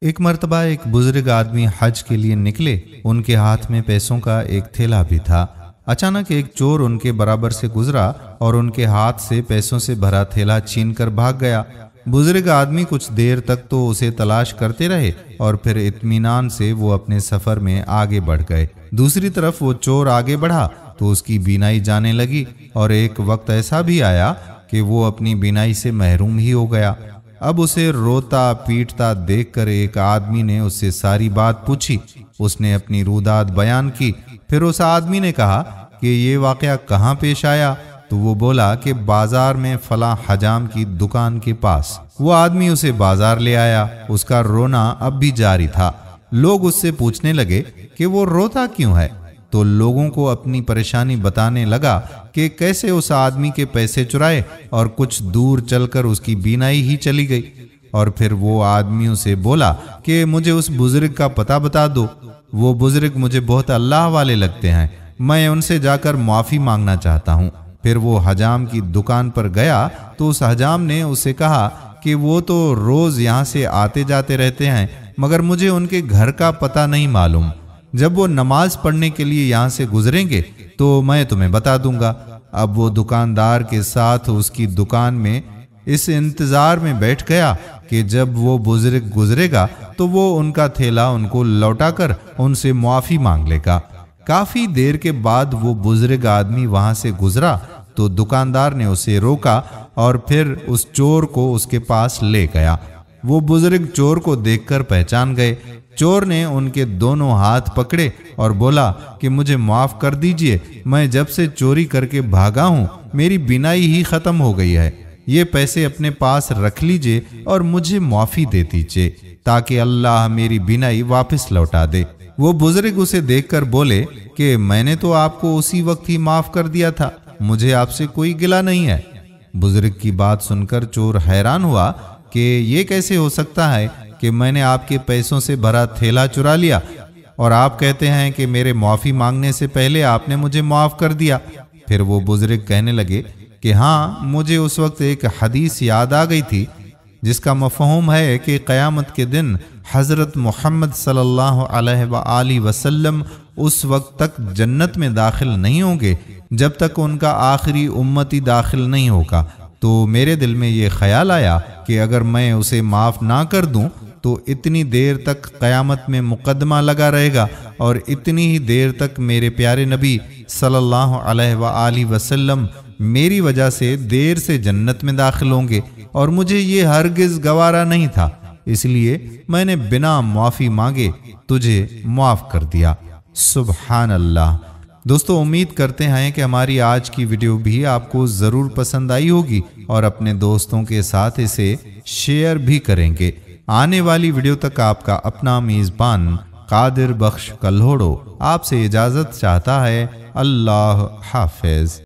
ایک مرتبہ ایک بزرگ آدمی حج کے لیے نکلے۔ ان کے ہاتھ میں پیسوں کا ایک تھیلا بھی تھا۔ اچانک ایک چور ان کے برابر سے گزرا اور ان کے ہاتھ سے پیسوں سے بھرا تھیلا چھین کر بھاگ گیا۔ بزرگ آدمی کچھ دیر تک تو اسے تلاش کرتے رہے اور پھر اطمینان سے وہ اپنے سفر میں آگے بڑھ گئے۔ دوسری طرف وہ چور آگے بڑھا تو اس کی بینائی جانے لگی اور ایک وقت ایسا بھی آیا کہ وہ اپنی بینائی سے محروم ہی ہو گیا۔ اب اسے روتا پیٹتا دیکھ کر ایک آدمی نے اس سے ساری بات پوچھی۔ اس نے اپنی روداد بیان کی۔ پھر اس آدمی نے کہا کہ یہ واقعہ کہاں پیش آیا؟ تو وہ بولا کہ بازار میں فلاں حجام کی دکان کے پاس۔ وہ آدمی اسے بازار لے آیا۔ اس کا رونا اب بھی جاری تھا۔ لوگ اس سے پوچھنے لگے کہ وہ روتا کیوں ہے؟ تو لوگوں کو اپنی پریشانی بتانے لگا کہ کیسے اس آدمی کے پیسے چرائے اور کچھ دور چل کر اس کی بینائی ہی چلی گئی۔ اور پھر وہ آدمیوں سے بولا کہ مجھے اس بزرگ کا پتہ بتا دو۔ وہ بزرگ مجھے بہت اللہ والے لگتے ہیں، میں ان سے جا کر معافی مانگنا چاہتا ہوں۔ پھر وہ حجام کی دکان پر گیا تو اس حجام نے اسے کہا کہ وہ تو روز یہاں سے آتے جاتے رہتے ہیں، مگر مجھے ان کے گھر کا پتہ نہیں معلوم۔ جب وہ نماز پڑھنے کے لیے یہاں سے گزریں گے تو میں تمہیں بتا دوں گا۔ اب وہ دکاندار کے ساتھ اس کی دکان میں اس انتظار میں بیٹھ گیا کہ جب وہ بزرگ گزرے گا تو وہ ان کا تھیلا ان کو لوٹا کر ان سے معافی مانگ لے گا۔ کافی دیر کے بعد وہ بزرگ آدمی وہاں سے گزرا تو دکاندار نے اسے روکا اور پھر اس چور کو اس کے پاس لے گیا۔ وہ بزرگ چور کو دیکھ کر پہچان گئے۔ چور نے ان کے دونوں ہاتھ پکڑے اور بولا کہ مجھے معاف کر دیجئے، میں جب سے چوری کر کے بھاگا ہوں میری بینائی ہی ختم ہو گئی ہے۔ یہ پیسے اپنے پاس رکھ لیجئے اور مجھے معافی دے دیجئے تاکہ اللہ میری بینائی واپس لوٹا دے۔ وہ بزرگ اسے دیکھ کر بولے کہ میں نے تو آپ کو اسی وقت ہی معاف کر دیا تھا، مجھے آپ سے کوئی گلہ نہیں ہے۔ بزرگ کی بات سن کر چور حیران ہوا کہ یہ کیسے ہو سکتا ہے کہ میں نے آپ کے پیسوں سے بھرا تھیلا چرا لیا اور آپ کہتے ہیں کہ میرے معافی مانگنے سے پہلے آپ نے مجھے معاف کر دیا۔ پھر وہ بزرگ کہنے لگے کہ ہاں، مجھے اس وقت ایک حدیث یاد آ گئی تھی جس کا مفہوم ہے کہ قیامت کے دن حضرت محمد صلی اللہ علیہ وآلہ وسلم اس وقت تک جنت میں داخل نہیں ہوں گے جب تک ان کا آخری امتی داخل نہیں ہوگا۔ تو میرے دل میں یہ خیال آیا کہ اگر میں اسے معاف نہ کر دوں تو اتنی دیر تک قیامت میں مقدمہ لگا رہے گا اور اتنی ہی دیر تک میرے پیارے نبی صلی اللہ علیہ وآلہ وسلم میری وجہ سے دیر سے جنت میں داخل ہوں گے، اور مجھے یہ ہرگز گوارا نہیں تھا، اس لیے میں نے بنا معافی مانگے تجھے معاف کر دیا۔ سبحان اللہ۔ دوستو، امید کرتے ہیں کہ ہماری آج کی ویڈیو بھی آپ کو ضرور پسند آئی ہوگی اور اپنے دوستوں کے ساتھ اسے شیئر بھی کریں گے۔ آنے والی ویڈیو تک آپ کا اپنا میزبان قادر بخش کلہوڑو آپ سے اجازت چاہتا ہے۔ اللہ حافظ۔